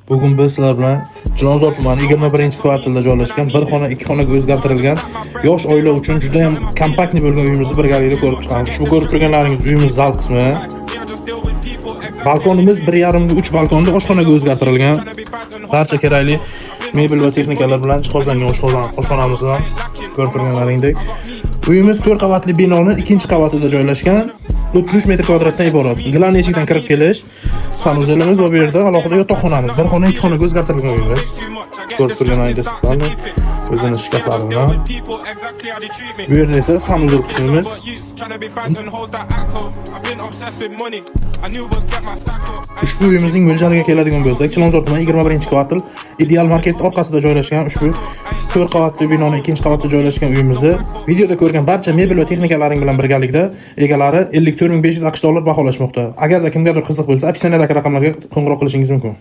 Bugun biz sizlar bilan Chilonzor tumani 21-kvartalda joylashgan bir xona, ikki xonaga o'zgartirilgan yosh oila uchun juda ham kompaktni bo'lgan uyimizni birgalikda ko'rib chiqamiz. Shu ko'rib turganlaringiz uyimiz zal qismi. Balkonimiz 1,5 ga 3 balkonda oshxonaga o'zgartirilgan. Barcha kerakli mebel va texnikalar bilan jihozlangan oshxonamizni ko'rib turganlaringdek. Uyimiz 4 qavatli binoning 2-qavatida joylashgan. 33 metr kvadratdan iborat. Gilam eshikdan kirib kelish, sanuzelimiz va bu yerda alohida yotoqxonamiz. Bir xona, ikki xonaga o'zgartirilgan uyimiz. Ko'rib turganingizdek, o'zini shkaflari bilan. Bu yerda esa sanuzel qismimiz. Ushbu uyimizning mo'ljaliga keladigan bo'lsak, Chilonzor tumani 21-kvartal Ideal Market orqasida joylashgan ushbu 4 qavatli binoning 2-qavatida joylashgan uyimizni videoda ko'rgan barcha mebel va texnikalaring bilan birgalikda egalari 54.500 AQSh dollar baholashmoqda. Agarda kimgadir qiziq bo'lsa, opsiyadagi raqamlarga qo'ng'iroq qilishingiz mumkin.